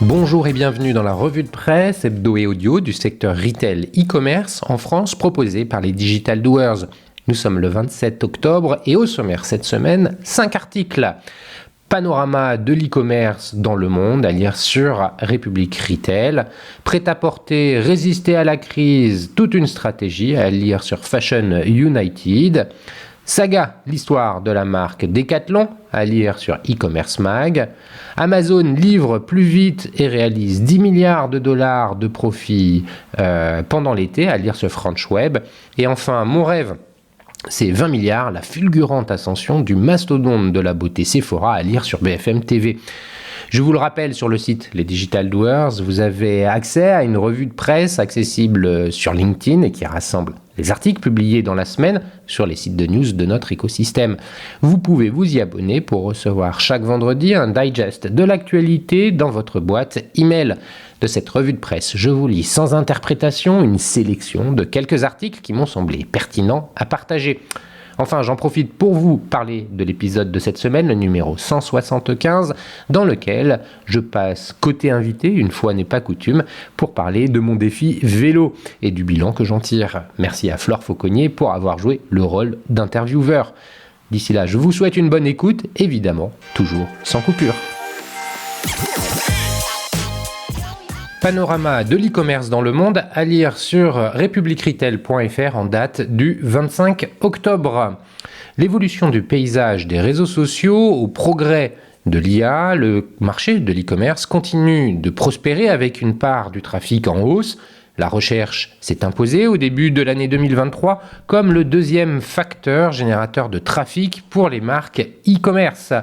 Bonjour et bienvenue dans la revue de presse hebdo et audio du secteur retail e-commerce en France proposée par les Digital Doers. Nous sommes le 27 octobre et au sommaire cette semaine, 5 articles. Panorama de l'e-commerce dans le monde à lire sur République Retail. Prêt-à-porter, résister à la crise, toute une stratégie à lire sur Fashion United. Saga, l'histoire de la marque Decathlon, à lire sur e-commerce mag. Amazon livre plus vite et réalise 10 milliards de dollars de profit pendant l'été, à lire sur French Web. Et enfin, mon rêve, c'est 20 milliards, la fulgurante ascension du mastodonte de la beauté Sephora, à lire sur BFM TV. Je vous le rappelle, sur le site Les Digital Doers, vous avez accès à une revue de presse accessible sur LinkedIn et qui rassemble les articles publiés dans la semaine sur les sites de news de notre écosystème. Vous pouvez vous y abonner pour recevoir chaque vendredi un digest de l'actualité dans votre boîte email. De cette revue de presse, je vous lis sans interprétation une sélection de quelques articles qui m'ont semblé pertinents à partager. Enfin, j'en profite pour vous parler de l'épisode de cette semaine, le numéro 175, dans lequel je passe côté invité, une fois n'est pas coutume, pour parler de mon défi vélo et du bilan que j'en tire. Merci à Flore Fauconnier pour avoir joué le rôle d'intervieweur. D'ici là, je vous souhaite une bonne écoute, évidemment, toujours sans coupure. Panorama de l'e-commerce dans le monde à lire sur republicretail.fr en date du 25 octobre. L'évolution du paysage des réseaux sociaux au progrès de l'IA, le marché de l'e-commerce continue de prospérer avec une part du trafic en hausse. La recherche s'est imposée au début de l'année 2023 comme le deuxième facteur générateur de trafic pour les marques e-commerce.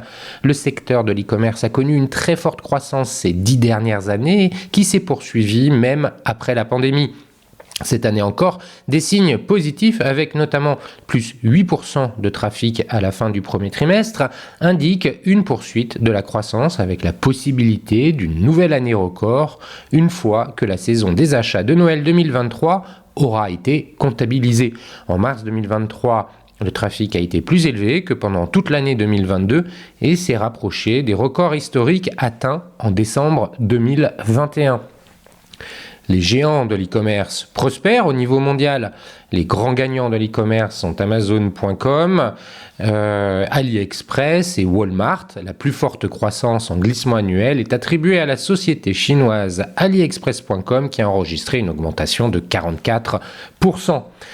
Le secteur de l'e-commerce a connu une très forte croissance ces 10 dernières années qui s'est poursuivie même après la pandémie. Cette année encore, des signes positifs avec notamment plus 8% de trafic à la fin du premier trimestre indiquent une poursuite de la croissance avec la possibilité d'une nouvelle année record une fois que la saison des achats de Noël 2023 aura été comptabilisée. En mars 2023, le trafic a été plus élevé que pendant toute l'année 2022 et s'est rapproché des records historiques atteints en décembre 2021. Les géants de l'e-commerce prospèrent au niveau mondial. Les grands gagnants de l'e-commerce sont Amazon.com, AliExpress et Walmart. La plus forte croissance en glissement annuel est attribuée à la société chinoise AliExpress.com qui a enregistré une augmentation de 44%.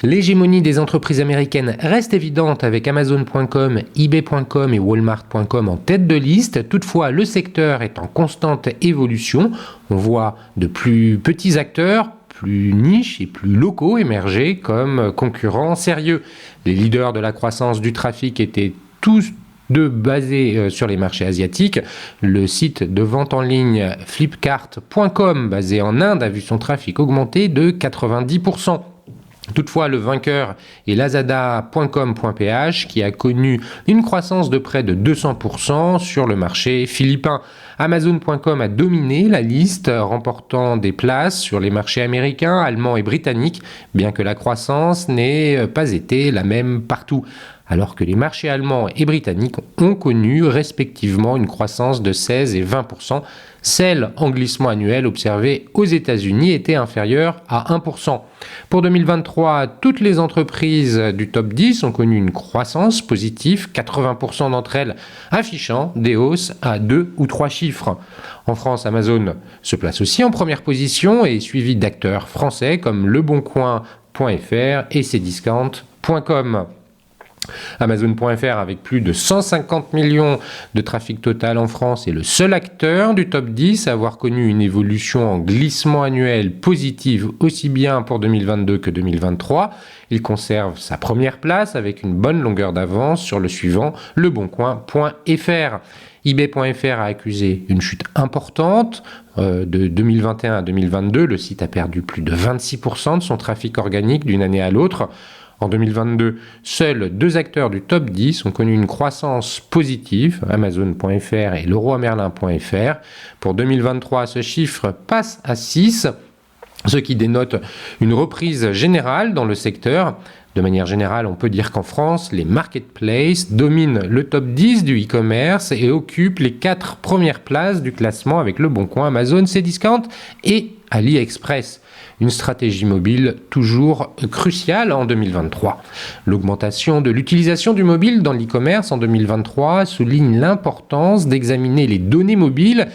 L'hégémonie des entreprises américaines reste évidente avec Amazon.com, eBay.com et Walmart.com en tête de liste. Toutefois, le secteur est en constante évolution. On voit de plus petits acteurs, plus niches et plus locaux émerger comme concurrents sérieux. Les leaders de la croissance du trafic étaient tous deux basés sur les marchés asiatiques. Le site de vente en ligne Flipkart.com, basé en Inde, a vu son trafic augmenter de 90%. Toutefois, le vainqueur est Lazada.com.ph qui a connu une croissance de près de 200% sur le marché philippin. Amazon.com a dominé la liste, remportant des places sur les marchés américains, allemands et britanniques, bien que la croissance n'ait pas été la même partout. Alors que les marchés allemands et britanniques ont connu respectivement une croissance de 16 et 20%, celle en glissement annuel observée aux États-Unis était inférieure à 1%. Pour 2023, toutes les entreprises du top 10 ont connu une croissance positive, 80% d'entre elles affichant des hausses à 2 ou 3 chiffres. En France, Amazon se place aussi en première position et est suivi d'acteurs français comme leboncoin.fr et cdiscount.com. Amazon.fr, avec plus de 150 millions de trafic total en France, est le seul acteur du top 10 à avoir connu une évolution en glissement annuel positive aussi bien pour 2022 que 2023. Il conserve sa première place avec une bonne longueur d'avance sur le suivant, leboncoin.fr. eBay.fr a accusé une chute importante de 2021 à 2022. Le site a perdu plus de 26% de son trafic organique d'une année à l'autre. En 2022, seuls 2 acteurs du top 10 ont connu une croissance positive, Amazon.fr et Leroy Merlin.fr. Pour 2023, ce chiffre passe à 6. ce qui dénote une reprise générale dans le secteur. De manière générale, on peut dire qu'en France, les marketplaces dominent le top 10 du e-commerce et occupent les 4 premières places du classement avec Leboncoin, Amazon, Cdiscount et AliExpress. Une stratégie mobile toujours cruciale en 2023. L'augmentation de l'utilisation du mobile dans l'e-commerce en 2023 souligne l'importance d'examiner les données mobiles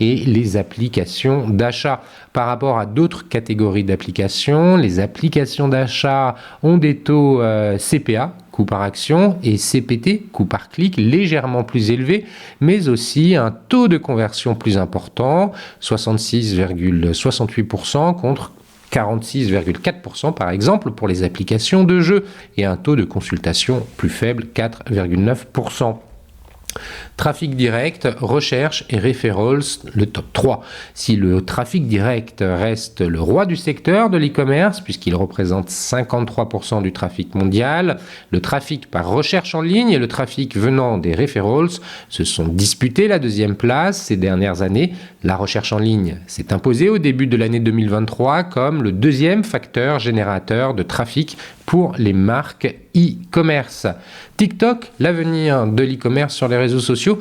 et les applications d'achat. Par rapport à d'autres catégories d'applications, les applications d'achat ont des taux CPA, coût par action, et CPT, coût par clic, légèrement plus élevés, mais aussi un taux de conversion plus important, 66,68% contre 46,4% par exemple pour les applications de jeux, et un taux de consultation plus faible, 4,9%. Trafic direct, recherche et referrals, le top 3. Si le trafic direct reste le roi du secteur de l'e-commerce, puisqu'il représente 53% du trafic mondial, le trafic par recherche en ligne et le trafic venant des referrals se sont disputés la deuxième place ces dernières années. La recherche en ligne s'est imposée au début de l'année 2023 comme le deuxième facteur générateur de trafic pour les marques e-commerce. TikTok, l'avenir de l'e-commerce sur les réseaux sociaux.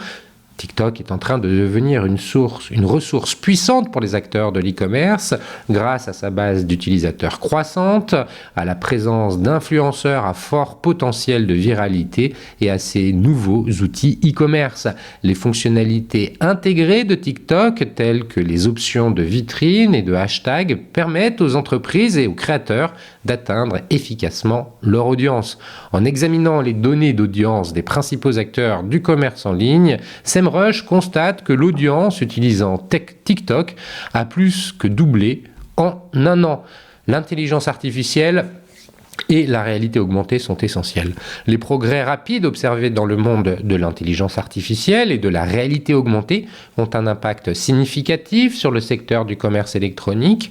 TikTok est en train de devenir une ressource puissante pour les acteurs de l'e-commerce grâce à sa base d'utilisateurs croissante, à la présence d'influenceurs à fort potentiel de viralité et à ses nouveaux outils e-commerce. Les fonctionnalités intégrées de TikTok, telles que les options de vitrine et de hashtag, permettent aux entreprises et aux créateurs d'atteindre efficacement leur audience. En examinant les données d'audience des principaux acteurs du commerce en ligne, SEMrush constate que l'audience utilisant TikTok a plus que doublé en un an. L'intelligence artificielle et la réalité augmentée sont essentielles. Les progrès rapides observés dans le monde de l'intelligence artificielle et de la réalité augmentée ont un impact significatif sur le secteur du commerce électronique.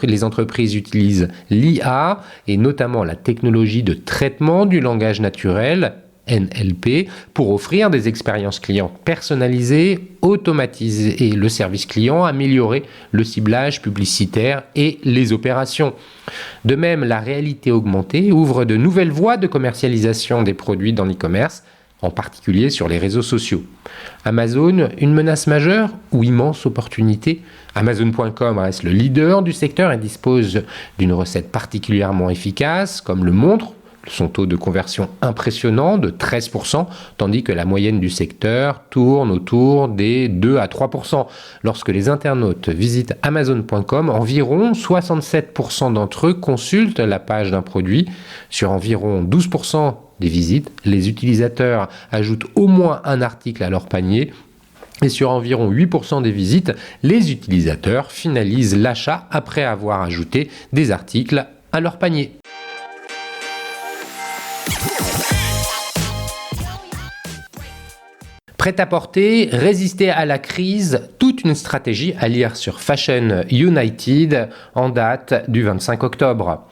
Les entreprises utilisent l'IA et notamment la technologie de traitement du langage naturel, NLP, pour offrir des expériences clients personnalisées, automatiser le service client, améliorer le ciblage publicitaire et les opérations. De même, la réalité augmentée ouvre de nouvelles voies de commercialisation des produits dans l'e-commerce, en particulier sur les réseaux sociaux. Amazon, une menace majeure ou immense opportunité? Amazon.com reste le leader du secteur et dispose d'une recette particulièrement efficace, comme le montre son taux de conversion impressionnant de 13%, tandis que la moyenne du secteur tourne autour des 2 à 3%. Lorsque les internautes visitent Amazon.com, environ 67% d'entre eux consultent la page d'un produit. Sur environ 12% des visites, les utilisateurs ajoutent au moins un article à leur panier. Et sur environ 8% des visites, les utilisateurs finalisent l'achat après avoir ajouté des articles à leur panier. Prêt-à-porter, résister à la crise, toute une stratégie à lire sur Fashion United en date du 25 octobre.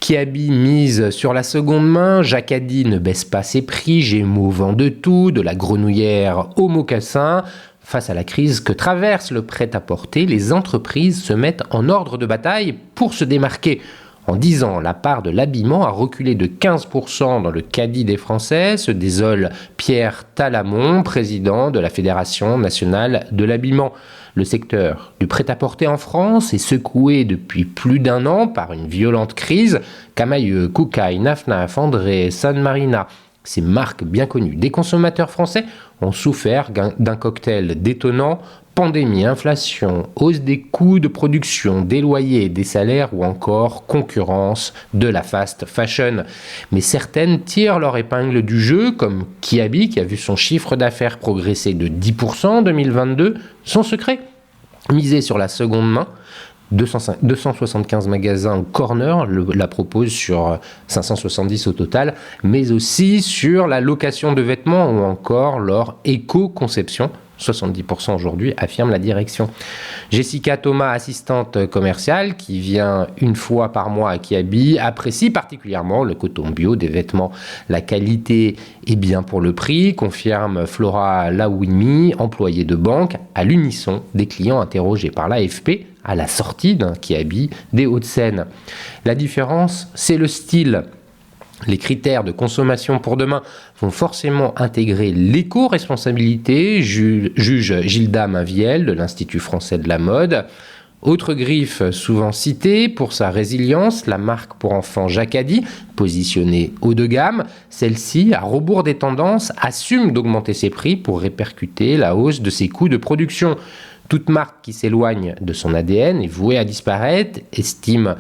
Kiabi mise sur la seconde main, Jacadi ne baisse pas ses prix, Gémeaux vend de tout, de la grenouillère au mocassin. Face à la crise que traverse le prêt-à-porter, les entreprises se mettent en ordre de bataille pour se démarquer. En 10 ans, la part de l'habillement a reculé de 15% dans le caddie des Français, se désole Pierre Talamon, président de la Fédération nationale de l'habillement. Le secteur du prêt-à-porter en France est secoué depuis plus d'un an par une violente crise. Camaïeu, Koukaï, Nafnaf, André, San Marina, ces marques bien connues des consommateurs français ont souffert d'un cocktail détonnant. Pandémie, inflation, hausse des coûts de production, des loyers, des salaires ou encore concurrence de la fast fashion. Mais certaines tirent leur épingle du jeu, comme Kiabi qui a vu son chiffre d'affaires progresser de 10% en 2022. Son secret, miser sur la seconde main. 275 magasins corner la proposent sur 570 au total, mais aussi sur la location de vêtements ou encore leur éco-conception. 70% aujourd'hui, affirme la direction. Jessica Thomas, assistante commerciale, qui vient une fois par mois à Kiabi, apprécie particulièrement le coton bio des vêtements. La qualité est bien pour le prix, confirme Flora Lawimi, employée de banque, à l'unisson des clients interrogés par l'AFP à la sortie d'un Kiabi des Hauts-de-Seine. La différence, c'est le style. Les critères de consommation pour demain vont forcément intégrer l'éco-responsabilité, juge Gilda Mainviel de l'Institut français de la mode. Autre griffe souvent citée pour sa résilience, la marque pour enfants Jacadi, positionnée haut de gamme. Celle-ci, à rebours des tendances, assume d'augmenter ses prix pour répercuter la hausse de ses coûts de production. Toute marque qui s'éloigne de son ADN est vouée à disparaître, estime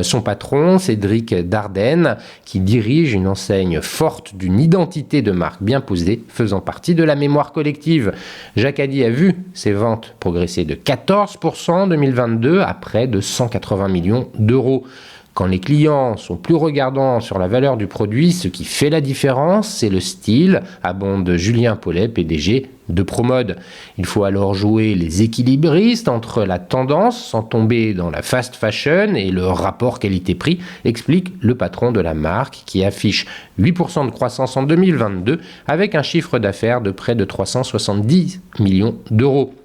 son patron Cédric Dardenne, qui dirige une enseigne forte d'une identité de marque bien posée, faisant partie de la mémoire collective. Jacadi a vu ses ventes progresser de 14% en 2022 à près de 180 millions d'euros. Quand les clients sont plus regardants sur la valeur du produit, ce qui fait la différence, c'est le style, abonde Julien Paulet, PDG de Promode. Il faut alors jouer les équilibristes entre la tendance, sans tomber dans la fast fashion, et le rapport qualité-prix, explique le patron de la marque, qui affiche 8% de croissance en 2022, avec un chiffre d'affaires de près de 370 millions d'euros.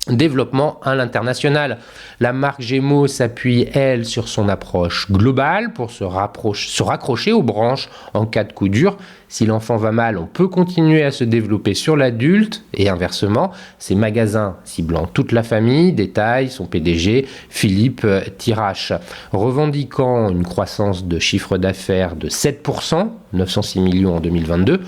Développement à l'international. La marque Gémeaux s'appuie, elle, sur son approche globale pour se raccrocher aux branches en cas de coup dur. Si l'enfant va mal, on peut continuer à se développer sur l'adulte et inversement. Ces magasins ciblant toute la famille, détaille son PDG Philippe Tirache. Revendiquant une croissance de chiffre d'affaires de 7%, 906 millions en 2022,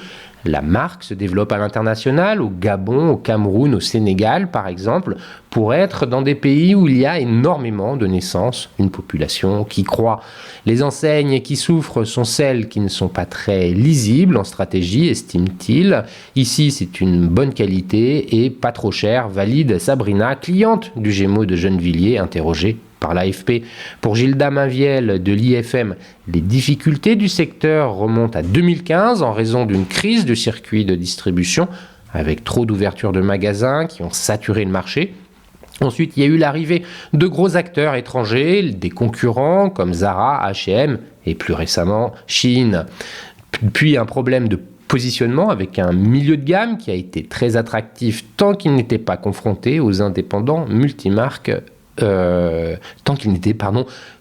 la marque se développe à l'international, au Gabon, au Cameroun, au Sénégal par exemple, pour être dans des pays où il y a énormément de naissances, une population qui croît. Les enseignes qui souffrent sont celles qui ne sont pas très lisibles en stratégie, estime-t-il. Ici, c'est une bonne qualité et pas trop cher, valide Sabrina, cliente du Gémeaux de Gennevilliers, interrogée par l'AFP. Pour Gilda Mainviel de l'IFM, les difficultés du secteur remontent à 2015 en raison d'une crise du circuit de distribution avec trop d'ouvertures de magasins qui ont saturé le marché. Ensuite, il y a eu l'arrivée de gros acteurs étrangers, des concurrents comme Zara, H&M et plus récemment Shein. Puis un problème de positionnement avec un milieu de gamme qui a été très attractif tant qu'il n'était pas confronté aux indépendants multimarques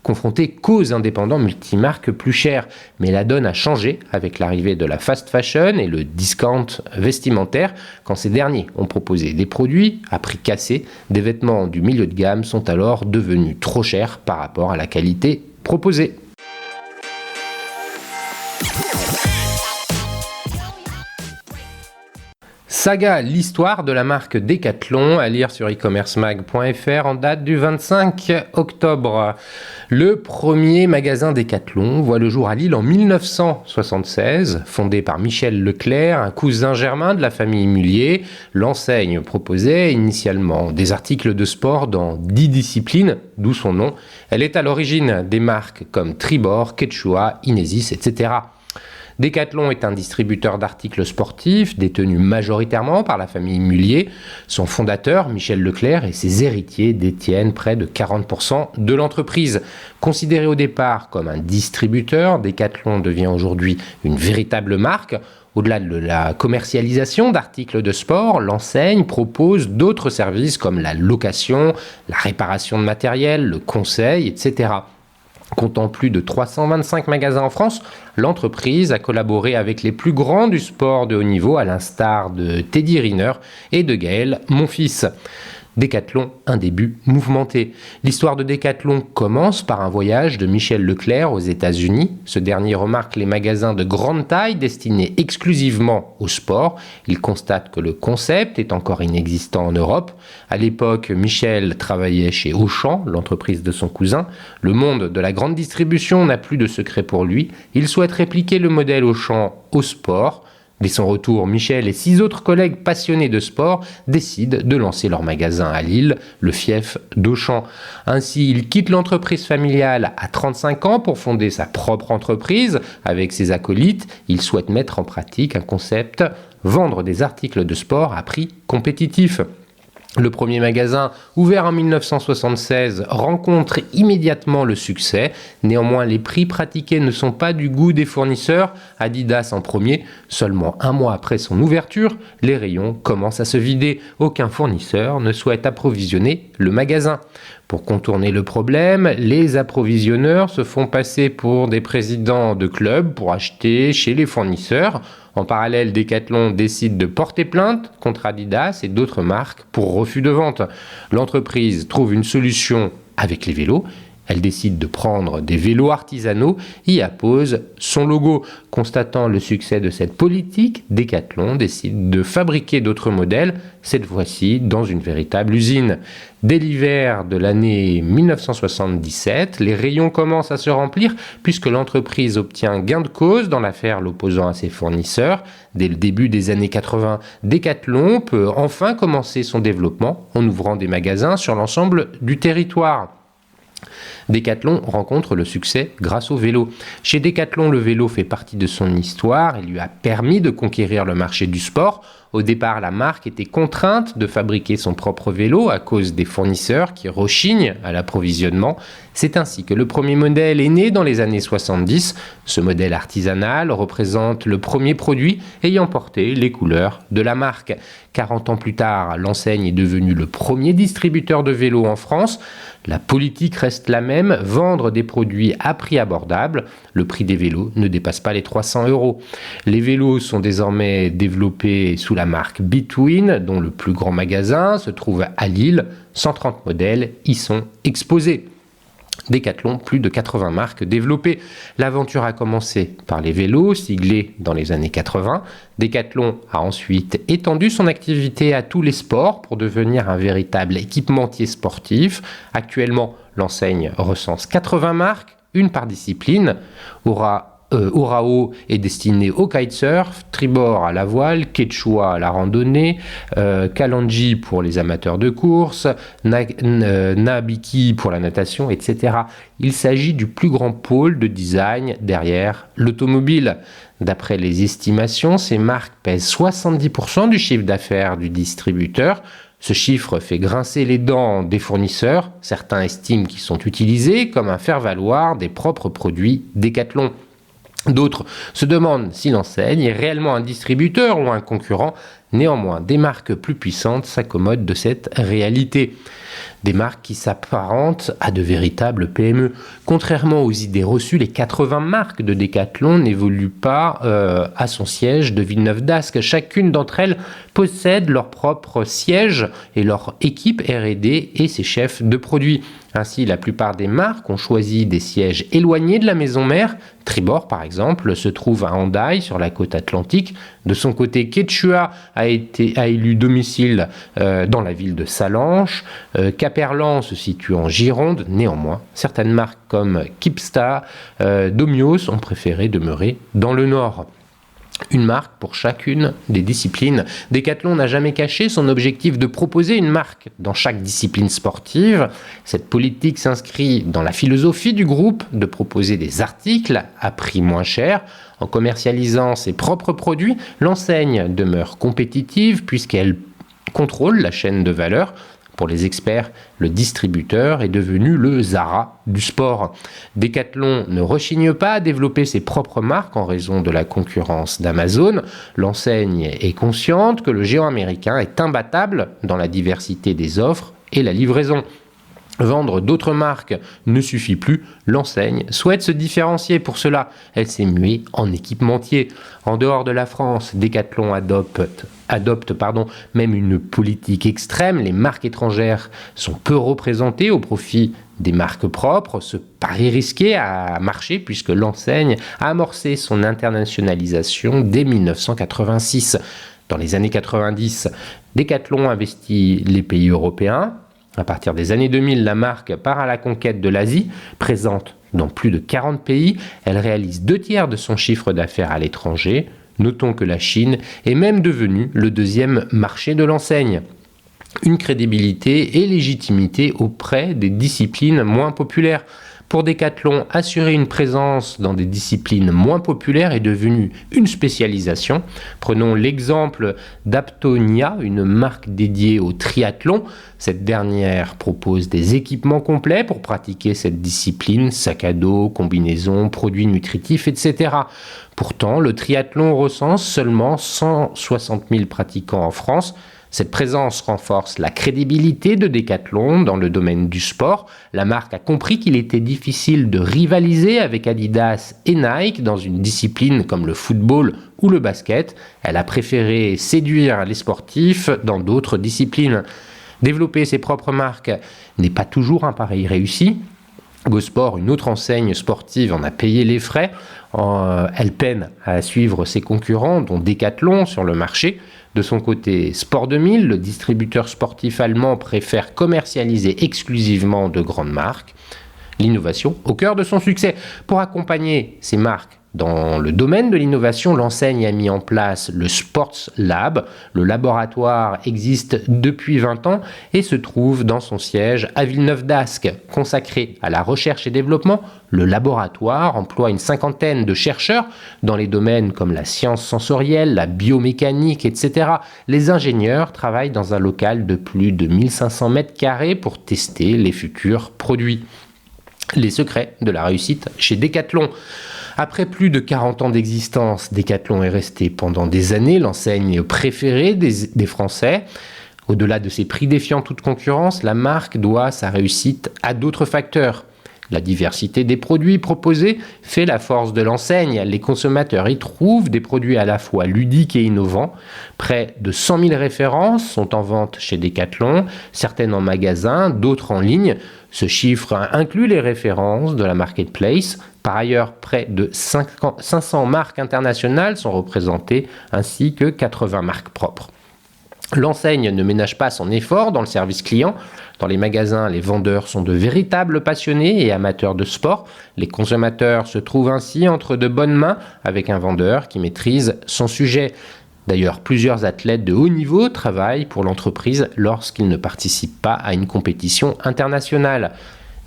confronté qu'aux indépendants multimarques plus chers. Mais la donne a changé avec l'arrivée de la fast fashion et le discount vestimentaire, quand ces derniers ont proposé des produits à prix cassé. Des vêtements du milieu de gamme sont alors devenus trop chers par rapport à la qualité proposée. Saga, l'histoire de la marque Decathlon, à lire sur e-commercemag.fr en date du 25 octobre. Le premier magasin Decathlon voit le jour à Lille en 1976, fondé par Michel Leclerc, un cousin germain de la famille Mullier. L'enseigne proposait initialement des articles de sport dans 10 disciplines, d'où son nom. Elle est à l'origine des marques comme Tribord, Quechua, Inesis, etc. Decathlon est un distributeur d'articles sportifs détenu majoritairement par la famille Mullier. Son fondateur, Michel Leclerc, et ses héritiers détiennent près de 40% de l'entreprise. Considéré au départ comme un distributeur, Decathlon devient aujourd'hui une véritable marque. Au-delà de la commercialisation d'articles de sport, l'enseigne propose d'autres services comme la location, la réparation de matériel, le conseil, etc. Comptant plus de 325 magasins en France, l'entreprise a collaboré avec les plus grands du sport de haut niveau, à l'instar de Teddy Riner et de Gaël Monfils. Decathlon, un début mouvementé. L'histoire de Decathlon commence par un voyage de Michel Leclerc aux États-Unis. Ce dernier remarque les magasins de grande taille destinés exclusivement au sport. Il constate que le concept est encore inexistant en Europe. À l'époque, Michel travaillait chez Auchan, l'entreprise de son cousin. Le monde de la grande distribution n'a plus de secret pour lui. Il souhaite répliquer le modèle Auchan au sport. Dès son retour, Michel et 6 autres collègues passionnés de sport décident de lancer leur magasin à Lille, le fief d'Auchan. Ainsi, il quitte l'entreprise familiale à 35 ans pour fonder sa propre entreprise. Avec ses acolytes, il souhaite mettre en pratique un concept, vendre des articles de sport à prix compétitif. Le premier magasin, ouvert en 1976, rencontre immédiatement le succès. Néanmoins, les prix pratiqués ne sont pas du goût des fournisseurs. Adidas en premier. Seulement un mois après son ouverture, les rayons commencent à se vider. Aucun fournisseur ne souhaite approvisionner le magasin. Pour contourner le problème, les approvisionneurs se font passer pour des présidents de clubs pour acheter chez les fournisseurs. En parallèle, Decathlon décide de porter plainte contre Adidas et d'autres marques pour refus de vente. L'entreprise trouve une solution avec les vélos. Elle décide de prendre des vélos artisanaux et y appose son logo. Constatant le succès de cette politique, Decathlon décide de fabriquer d'autres modèles, cette fois-ci dans une véritable usine. Dès l'hiver de l'année 1977, les rayons commencent à se remplir puisque l'entreprise obtient gain de cause dans l'affaire l'opposant à ses fournisseurs. Dès le début des années 80, Decathlon peut enfin commencer son développement en ouvrant des magasins sur l'ensemble du territoire. Decathlon rencontre le succès grâce au vélo. Chez Decathlon, le vélo fait partie de son histoire et lui a permis de conquérir le marché du sport. Au départ, la marque était contrainte de fabriquer son propre vélo à cause des fournisseurs qui rechignent à l'approvisionnement. C'est ainsi que le premier modèle est né dans les années 70. Ce modèle artisanal représente le premier produit ayant porté les couleurs de la marque. 40 ans plus tard, l'enseigne est devenue le premier distributeur de vélos en France. La politique reste la même, vendre des produits à prix abordable. Le prix des vélos ne dépasse pas les 300 €. Les vélos sont désormais développés sous la marque Between, dont le plus grand magasin se trouve à Lille. 130 modèles y sont exposés. Decathlon, plus de 80 marques développées. L'aventure a commencé par les vélos, siglés dans les années 80. Decathlon a ensuite étendu son activité à tous les sports pour devenir un véritable équipementier sportif. Actuellement, l'enseigne recense 80 marques, une par discipline. Orao est destiné au kitesurf, Tribord à la voile, Quechua à la randonnée, Kalanji pour les amateurs de course, Nabiki pour la natation, etc. Il s'agit du plus grand pôle de design derrière l'automobile. D'après les estimations, ces marques pèsent 70% du chiffre d'affaires du distributeur. Ce chiffre fait grincer les dents des fournisseurs. Certains estiment qu'ils sont utilisés comme un faire-valoir des propres produits Decathlon. D'autres se demandent si l'enseigne est réellement un distributeur ou un concurrent. Néanmoins, des marques plus puissantes s'accommodent de cette réalité. Des marques qui s'apparentent à de véritables PME. Contrairement aux idées reçues, les 80 marques de Decathlon n'évoluent pas à son siège de Villeneuve-d'Ascq. Chacune d'entre elles possède leur propre siège et leur équipe R&D et ses chefs de produits. Ainsi, la plupart des marques ont choisi des sièges éloignés de la maison mère. Tribord, par exemple, se trouve à Hendaye, sur la côte atlantique. De son côté, Quechua a élu domicile dans la ville de Salanches. Caperlan se situe en Gironde. Néanmoins, certaines marques comme Kipsta, Domios ont préféré demeurer dans le nord. Une marque pour chacune des disciplines. Decathlon n'a jamais caché son objectif de proposer une marque dans chaque discipline sportive. Cette politique s'inscrit dans la philosophie du groupe de proposer des articles à prix moins cher. En commercialisant ses propres produits, l'enseigne demeure compétitive puisqu'elle contrôle la chaîne de valeur. Pour les experts, le distributeur est devenu le Zara du sport. Decathlon ne rechigne pas à développer ses propres marques en raison de la concurrence d'Amazon. L'enseigne est consciente que le géant américain est imbattable dans la diversité des offres et la livraison. Vendre d'autres marques ne suffit plus, l'enseigne souhaite se différencier. Pour cela, elle s'est muée en équipementier. En dehors de la France, Decathlon adopte même une politique extrême. Les marques étrangères sont peu représentées au profit des marques propres. Ce pari risqué a marché puisque l'enseigne a amorcé son internationalisation dès 1986. Dans les années 90, Decathlon investit les pays européens. À partir des années 2000, la marque part à la conquête de l'Asie, présente dans plus de 40 pays. Elle réalise 2/3 de son chiffre d'affaires à l'étranger. Notons que la Chine est même devenue le deuxième marché de l'enseigne. Une crédibilité et légitimité auprès des disciplines moins populaires. Pour Decathlon, assurer une présence dans des disciplines moins populaires est devenu une spécialisation. Prenons l'exemple d'Aptonia, une marque dédiée au triathlon. Cette dernière propose des équipements complets pour pratiquer cette discipline, sac à dos, combinaisons, produits nutritifs, etc. Pourtant, le triathlon recense seulement 160 000 pratiquants en France. Cette présence renforce la crédibilité de Decathlon dans le domaine du sport. La marque a compris qu'il était difficile de rivaliser avec Adidas et Nike dans une discipline comme le football ou le basket. Elle a préféré séduire les sportifs dans d'autres disciplines. Développer ses propres marques n'est pas toujours un pari réussi. Go-Sport, une autre enseigne sportive, en a payé les frais. Elle peine à suivre ses concurrents, dont Decathlon, sur le marché. De son côté, Sport 2000, le distributeur sportif allemand, préfère commercialiser exclusivement de grandes marques. L'innovation au cœur de son succès. Pour accompagner ces marques dans le domaine de l'innovation, l'enseigne a mis en place le Sports Lab. Le laboratoire existe depuis 20 ans et se trouve dans son siège à Villeneuve-d'Ascq. Consacré à la recherche et développement, le laboratoire emploie une cinquantaine de chercheurs dans les domaines comme la science sensorielle, la biomécanique, etc. Les ingénieurs travaillent dans un local de plus de 1500 m² pour tester les futurs produits. Les secrets de la réussite chez Decathlon. Après plus de 40 ans d'existence, Decathlon est resté pendant des années l'enseigne préférée des Français. Au-delà de ses prix défiant toute concurrence, la marque doit sa réussite à d'autres facteurs. La diversité des produits proposés fait la force de l'enseigne. Les consommateurs y trouvent des produits à la fois ludiques et innovants. Près de 100 000 références sont en vente chez Decathlon, certaines en magasin, d'autres en ligne. Ce chiffre inclut les références de la marketplace. Par ailleurs, près de 500 marques internationales sont représentées, ainsi que 80 marques propres. L'enseigne ne ménage pas son effort dans le service client. Dans les magasins, les vendeurs sont de véritables passionnés et amateurs de sport. Les consommateurs se trouvent ainsi entre de bonnes mains avec un vendeur qui maîtrise son sujet. D'ailleurs, plusieurs athlètes de haut niveau travaillent pour l'entreprise lorsqu'ils ne participent pas à une compétition internationale.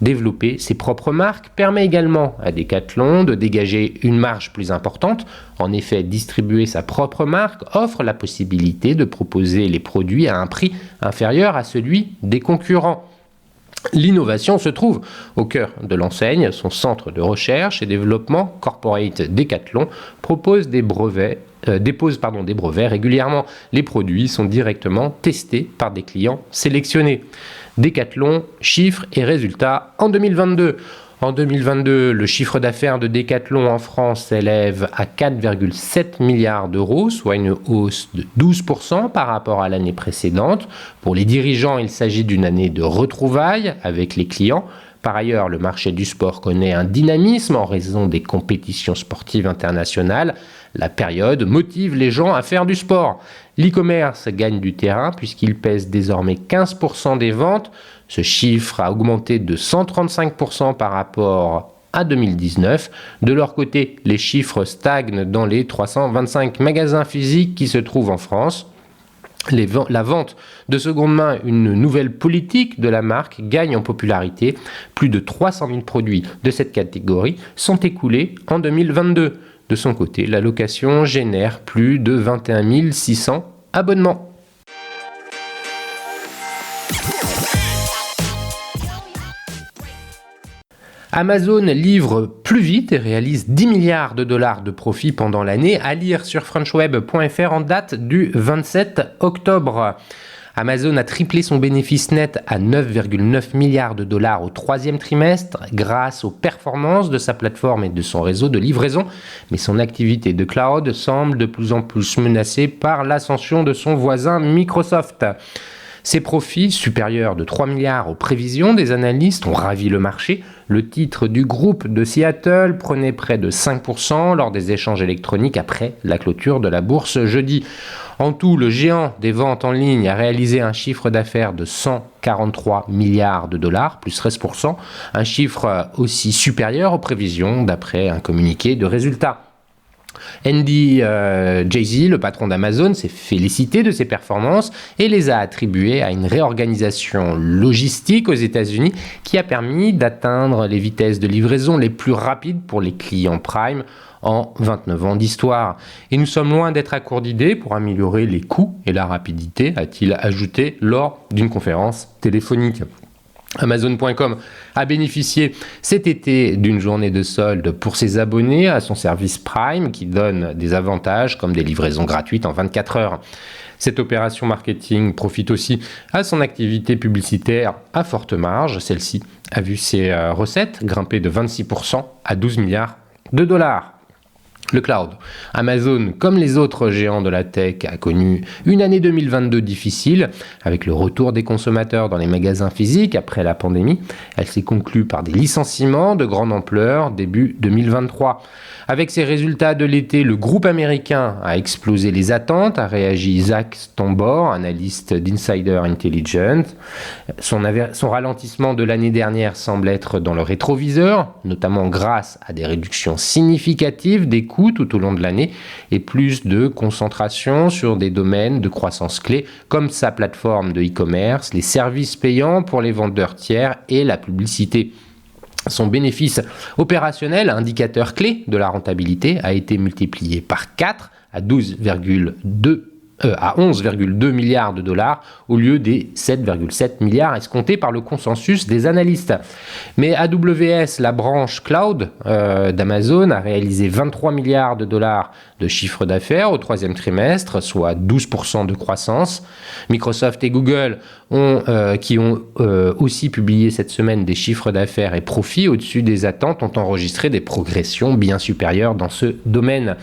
Développer ses propres marques permet également à Decathlon de dégager une marge plus importante. En effet, distribuer sa propre marque offre la possibilité de proposer les produits à un prix inférieur à celui des concurrents. L'innovation se trouve au cœur de l'enseigne. Son centre de recherche et développement, Corporate Decathlon, dépose des brevets régulièrement. Les produits sont directement testés par des clients sélectionnés. Decathlon, chiffres et résultats en 2022. En 2022, le chiffre d'affaires de Decathlon en France s'élève à 4,7 milliards d'euros, soit une hausse de 12% par rapport à l'année précédente. Pour les dirigeants, il s'agit d'une année de retrouvailles avec les clients. Par ailleurs, le marché du sport connaît un dynamisme en raison des compétitions sportives internationales. La période motive les gens à faire du sport. L'e-commerce gagne du terrain puisqu'il pèse désormais 15% des ventes. Ce chiffre a augmenté de 135% par rapport à 2019. De leur côté, les chiffres stagnent dans les 325 magasins physiques qui se trouvent en France. La vente de seconde main, une nouvelle politique de la marque, gagne en popularité. Plus de 300 000 produits de cette catégorie sont écoulés en 2022. De son côté, la location génère plus de 21 600 abonnements. Amazon livre plus vite et réalise 10 milliards de dollars de profit pendant l'année, à lire sur frenchweb.fr en date du 27 octobre. Amazon a triplé son bénéfice net à 9,9 milliards de dollars au troisième trimestre grâce aux performances de sa plateforme et de son réseau de livraison, mais son activité de cloud semble de plus en plus menacée par l'ascension de son voisin Microsoft. Ses profits, supérieurs de 3 milliards aux prévisions des analystes, ont ravi le marché. Le titre du groupe de Seattle prenait près de 5% lors des échanges électroniques après la clôture de la bourse jeudi. En tout, le géant des ventes en ligne a réalisé un chiffre d'affaires de 143 milliards de dollars, plus 13%, un chiffre aussi supérieur aux prévisions d'après un communiqué de résultats. Andy Jassy, le patron d'Amazon, s'est félicité de ses performances et les a attribuées à une réorganisation logistique aux États-Unis qui a permis d'atteindre les vitesses de livraison les plus rapides pour les clients Prime en 29 ans d'histoire. Et nous sommes loin d'être à court d'idées pour améliorer les coûts et la rapidité, a-t-il ajouté lors d'une conférence téléphonique. Amazon.com a bénéficié cet été d'une journée de solde pour ses abonnés à son service Prime qui donne des avantages comme des livraisons gratuites en 24 heures. Cette opération marketing profite aussi à son activité publicitaire à forte marge. Celle-ci a vu ses recettes grimper de 26% à 12 milliards de dollars. Le cloud. Amazon, comme les autres géants de la tech, a connu une année 2022 difficile, avec le retour des consommateurs dans les magasins physiques après la pandémie. Elle s'est conclue par des licenciements de grande ampleur début 2023. Avec ses résultats de l'été, le groupe américain a explosé les attentes, a réagi Zach Stambor, analyste d'Insider Intelligence. Son ralentissement de l'année dernière semble être dans le rétroviseur, notamment grâce à des réductions significatives des coûts tout au long de l'année et plus de concentration sur des domaines de croissance clés comme sa plateforme de e-commerce, les services payants pour les vendeurs tiers et la publicité. Son bénéfice opérationnel, indicateur clé de la rentabilité, a été multiplié par 4 à 11,2 milliards de dollars au lieu des 7,7 milliards escomptés par le consensus des analystes. Mais AWS, la branche cloud d'Amazon, a réalisé 23 milliards de dollars de chiffre d'affaires au troisième trimestre, soit 12% de croissance. Microsoft et Google qui ont aussi publié cette semaine des chiffres d'affaires et profits au-dessus des attentes, ont enregistré des progressions bien supérieures dans ce domaine.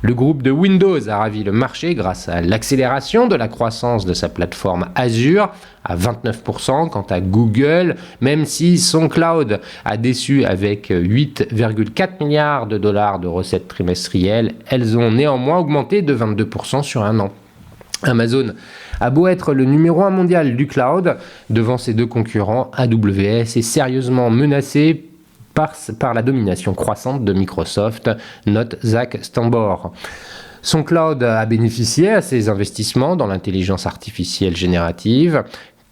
Le groupe de Windows a ravi le marché grâce à l'accélération de la croissance de sa plateforme Azure à 29%. Quant à Google, même si son cloud a déçu avec 8,4 milliards de dollars de recettes trimestrielles, elles ont néanmoins augmenté de 22% sur un an. Amazon a beau être le numéro 1 mondial du cloud, devant ses deux concurrents, AWS est sérieusement menacé par la domination croissante de Microsoft, note Zach Stambor. Son cloud a bénéficié à ses investissements dans l'intelligence artificielle générative.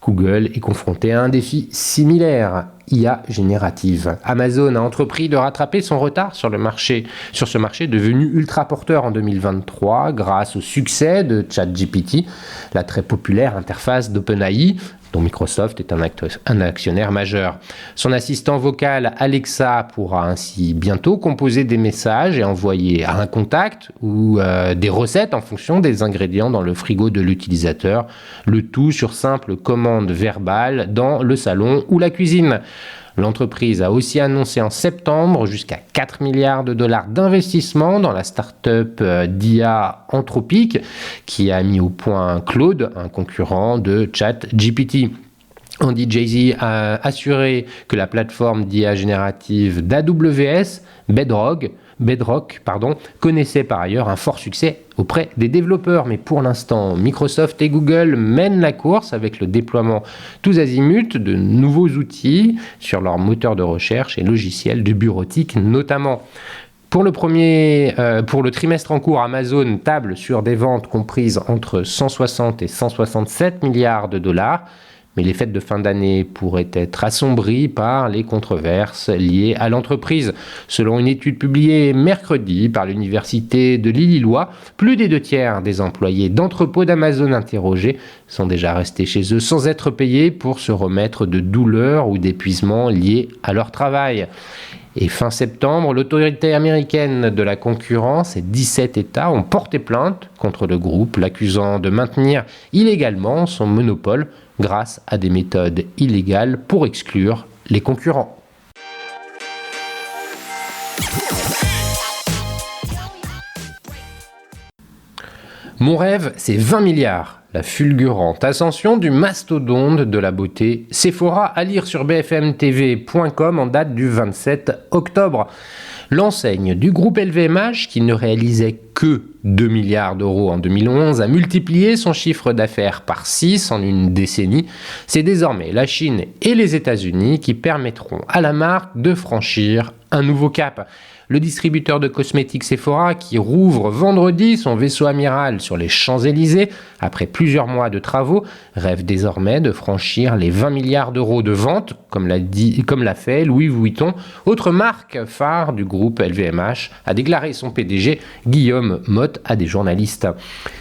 Google est confronté à un défi similaire, IA générative. Amazon a entrepris de rattraper son retard sur ce marché devenu ultra porteur en 2023 grâce au succès de ChatGPT, la très populaire interface d'OpenAI, dont Microsoft est un actionnaire majeur. Son assistant vocal Alexa pourra ainsi bientôt composer des messages et envoyer à un contact ou des recettes en fonction des ingrédients dans le frigo de l'utilisateur, le tout sur simple commande verbale dans le salon ou la cuisine. L'entreprise a aussi annoncé en septembre jusqu'à 4 milliards de dollars d'investissement dans la start-up d'IA Anthropic qui a mis au point Claude, un concurrent de ChatGPT. Andy Jassy a assuré que la plateforme d'IA générative d'AWS, Bedrock, connaissait par ailleurs un fort succès auprès des développeurs. Mais pour l'instant, Microsoft et Google mènent la course avec le déploiement tous azimuts de nouveaux outils sur leurs moteurs de recherche et logiciels de bureautique notamment. Pour le trimestre en cours, Amazon table sur des ventes comprises entre 160 et 167 milliards de dollars. Mais les fêtes de fin d'année pourraient être assombries par les controverses liées à l'entreprise. Selon une étude publiée mercredi par l'université de l'Illinois, plus des 2/3 des employés d'entrepôts d'Amazon interrogés sont déjà restés chez eux sans être payés pour se remettre de douleurs ou d'épuisement liés à leur travail. Et fin septembre, l'autorité américaine de la concurrence et 17 États ont porté plainte contre le groupe, l'accusant de maintenir illégalement son monopole grâce à des méthodes illégales pour exclure les concurrents. Mon rêve, c'est 20 milliards. La fulgurante ascension du mastodonte de la beauté Sephora, à lire sur bfmtv.com en date du 27 octobre. L'enseigne du groupe LVMH, qui ne réalisait que 2 milliards d'euros en 2011, a multiplié son chiffre d'affaires par 6 en une décennie. C'est désormais la Chine et les États-Unis qui permettront à la marque de franchir un nouveau cap. Le distributeur de cosmétiques Sephora, qui rouvre vendredi son vaisseau amiral sur les Champs-Élysées, après plusieurs mois de travaux, rêve désormais de franchir les 20 milliards d'euros de ventes, comme l'a fait Louis Vuitton, autre marque phare du groupe LVMH, a déclaré son PDG Guillaume Motte à des journalistes.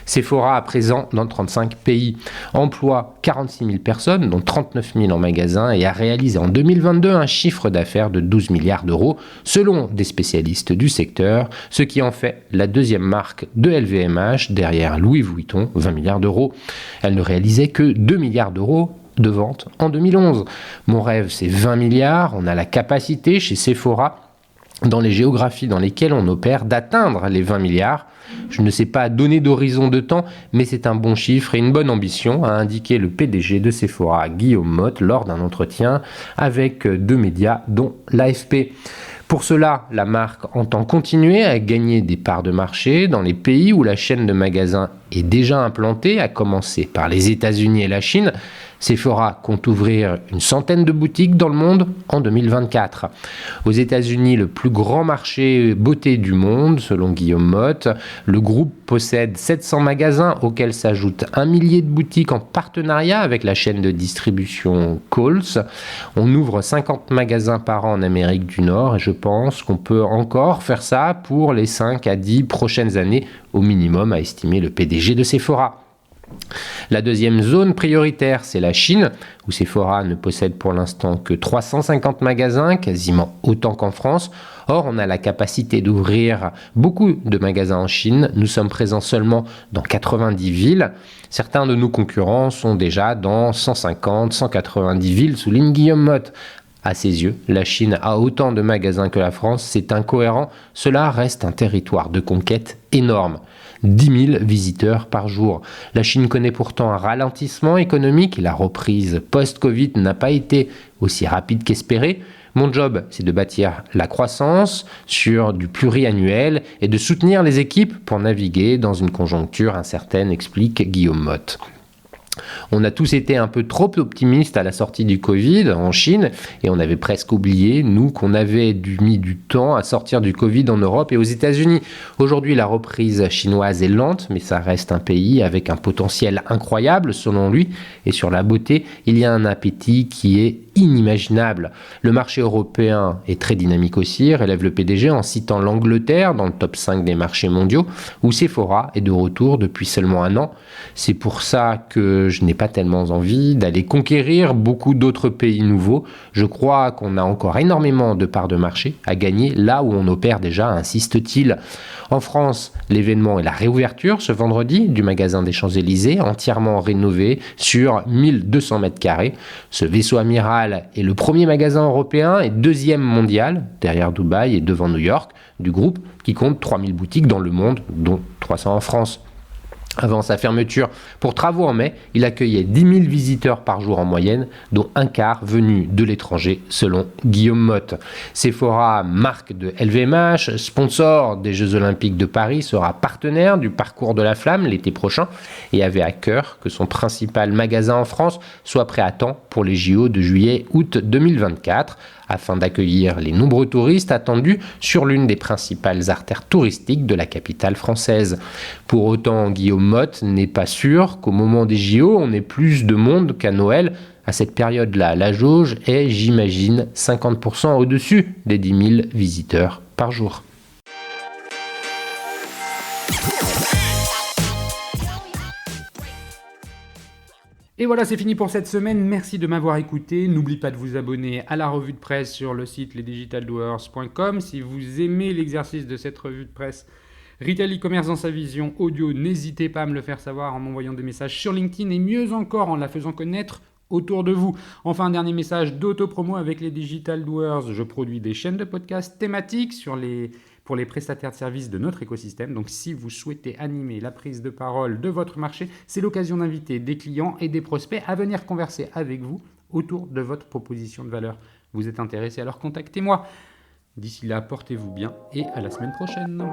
Sephora, à présent dans 35 pays, emploie 46 000 personnes, dont 39 000 en magasin, et a réalisé en 2022 un chiffre d'affaires de 12 milliards d'euros, d'euros, selon des spécialistes du secteur, ce qui en fait la deuxième marque de LVMH derrière Louis Vuitton, 20 milliards d'euros. Elle ne réalisait que 2 milliards d'euros de vente en 2011. Mon rêve, c'est 20 milliards. On a la capacité chez Sephora, dans les géographies dans lesquelles on opère, d'atteindre les 20 milliards. Je ne sais pas donner d'horizon de temps, mais c'est un bon chiffre et une bonne ambition, a indiqué le PDG de Sephora, Guillaume Motte, lors d'un entretien avec deux médias, dont l'AFP. Pour cela, la marque entend continuer à gagner des parts de marché dans les pays où la chaîne de magasins est déjà implantée, à commencer par les États-Unis et la Chine. Sephora compte ouvrir une centaine de boutiques dans le monde en 2024. Aux États-Unis, le plus grand marché beauté du monde, selon Guillaume Motte, le groupe possède 700 magasins auxquels s'ajoutent 1 millier de boutiques en partenariat avec la chaîne de distribution Kohl's. On ouvre 50 magasins par an en Amérique du Nord et je pense qu'on peut encore faire ça pour les 5 à 10 prochaines années au minimum, a estimé le PDG de Sephora. La deuxième zone prioritaire, c'est la Chine, où Sephora ne possède pour l'instant que 350 magasins, quasiment autant qu'en France. Or, on a la capacité d'ouvrir beaucoup de magasins en Chine. Nous sommes présents seulement dans 90 villes. Certains de nos concurrents sont déjà dans 150, 190 villes, souligne Guillaume Motte. À ses yeux, la Chine a autant de magasins que la France, c'est incohérent. Cela reste un territoire de conquête énorme. 10 000 visiteurs par jour. La Chine connaît pourtant un ralentissement économique et la reprise post-Covid n'a pas été aussi rapide qu'espéré. Mon job, c'est de bâtir la croissance sur du pluriannuel et de soutenir les équipes pour naviguer dans une conjoncture incertaine, explique Guillaume Motte. On a tous été un peu trop optimistes à la sortie du Covid en Chine et on avait presque oublié, nous, qu'on avait mis du temps à sortir du Covid en Europe et aux États-Unis. Aujourd'hui, la reprise chinoise est lente, mais ça reste un pays avec un potentiel incroyable selon lui. Et sur la beauté, il y a un appétit qui est inimaginable. Le marché européen est très dynamique aussi, relève le PDG en citant l'Angleterre dans le top 5 des marchés mondiaux, où Sephora est de retour depuis seulement un an. C'est pour ça que je n'ai pas tellement envie d'aller conquérir beaucoup d'autres pays nouveaux. Je crois qu'on a encore énormément de parts de marché à gagner là où on opère déjà, insiste-t-il. En France, l'événement est la réouverture ce vendredi du magasin des Champs-Élysées, entièrement rénové sur 1200 mètres carrés. Ce vaisseau amiral est le premier magasin européen et deuxième mondial, derrière Dubaï et devant New York, du groupe qui compte 3000 boutiques dans le monde, dont 300 en France. Avant sa fermeture pour travaux en mai, il accueillait 10 000 visiteurs par jour en moyenne, dont un quart venus de l'étranger, selon Guillaume Motte. Sephora, marque de LVMH, sponsor des Jeux Olympiques de Paris, sera partenaire du Parcours de la Flamme l'été prochain et avait à cœur que son principal magasin en France soit prêt à temps pour les JO de juillet-août 2024, afin d'accueillir les nombreux touristes attendus sur l'une des principales artères touristiques de la capitale française. Pour autant, Guillaume Motte n'est pas sûr qu'au moment des JO, on ait plus de monde qu'à Noël. À cette période-là, la jauge est, j'imagine, 50% au-dessus des 10 000 visiteurs par jour. Et voilà, c'est fini pour cette semaine. Merci de m'avoir écouté. N'oublie pas de vous abonner à la revue de presse sur le site lesdigitaldoers.com. Si vous aimez l'exercice de cette revue de presse Retail e-commerce dans sa vision audio, n'hésitez pas à me le faire savoir en m'envoyant des messages sur LinkedIn et mieux encore en la faisant connaître autour de vous. Enfin, un dernier message d'auto-promo avec les Digital Doers. Je produis des chaînes de podcasts thématiques pour les prestataires de services de notre écosystème. Donc, si vous souhaitez animer la prise de parole de votre marché, c'est l'occasion d'inviter des clients et des prospects à venir converser avec vous autour de votre proposition de valeur. Vous êtes intéressé, alors contactez-moi. D'ici là, portez-vous bien et à la semaine prochaine.